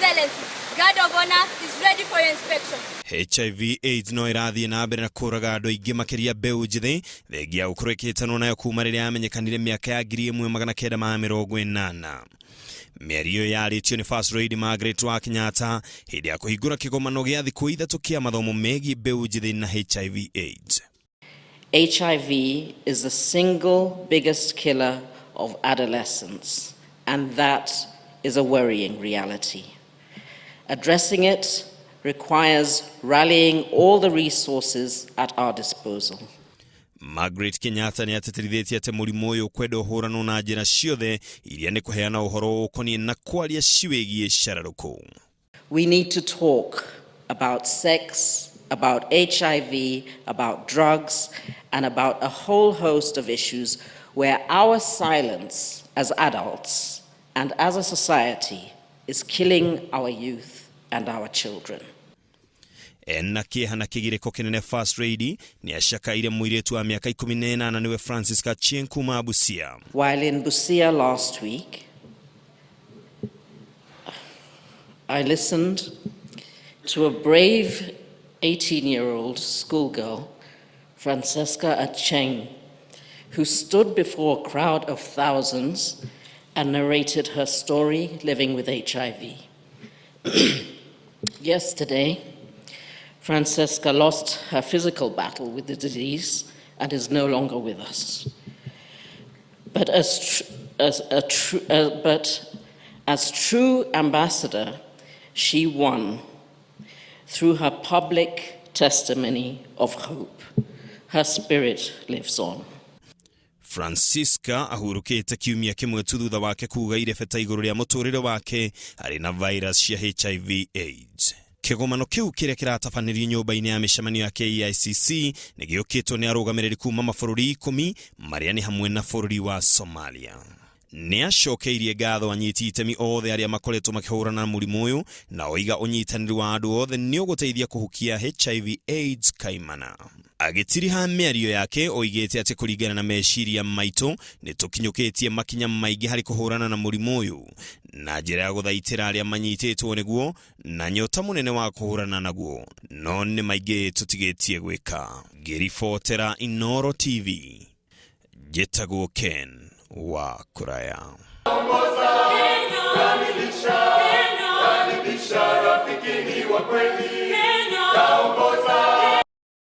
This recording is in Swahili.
Excellency, Guard of Honor is ready for your inspection. HIV AIDS no irathie na mbere na kuraga andu aingi makiria Mbeu Njithi thengia ukurikitano nayo kuma riria yamenyekanire miaka ya 1980. Mĩario yaritio ni First Lady Margaret Kenyatta hindi ya kuhingura Kigomano gia thiku ithatu kia Mathomo Megie Mbeu Njithi na HIV AIDS. HIV is the single biggest killer of adolescents, and that is a worrying reality. Addressing it requires rallying all the resources at our disposal. Margaret Kenyatta ni ateterithitie ati murimu uyu kwenda uhurano na njira ciothe iria ni kuheana uhoro ukonie na kwaria ciwigie cararuku. We need to talk about sex, about HIV, about drugs, and about a whole host of issues where our silence as adults and as a society is killing our youth and our children. Ena kihana kigiriko kinene First Lady ni ashakaire muiretu wa miaka 18 niwe Francisca kuma Busia. While in Busia last week, I listened to a brave 18-year-old schoolgirl, Francesca Acheng, who stood before a crowd of thousands and narrated her story living with HIV. Yesterday, Francesca lost her physical battle with the disease and is no longer with us. But as true ambassador, she won through her public testimony of hope. Her spirit lives on. Francisca ahurukite kiumia kimwe tu thutha wake kuga irebeta iguru ria muturire wake ari na virus ya HIV AIDS. Kigomano kiu kiria kiratabanirio nyumbaini ya micemanio ya KICC nigiukitwo ni arugamiriri kuma mabũrũri 10 maria ni hamwe na bũrũri wa Somalia. Ni acokeirie ngatho anyiti itemi othe aria makoretwo makihurana na murimu uyu na oiga unyitaniri wa andu othe ni uguteithia kuhukia HIV AIDS kaimana. Agitiriha mĩario yake oigete ati kuringana na meciria maitũ ni tukinyukitie makinya maingĩ hari kuhurana na murimu uyu na njĩra ya guthaitĩra aria manyitĩtwo niguo na nyota munene wa kuhurana naguo no ni maingĩ tutigetie gwika. Ngiribotera Inooro TV, Jetagwo Ken wa Akwaragia. Kenya, rafiki wa kweli. Kenya.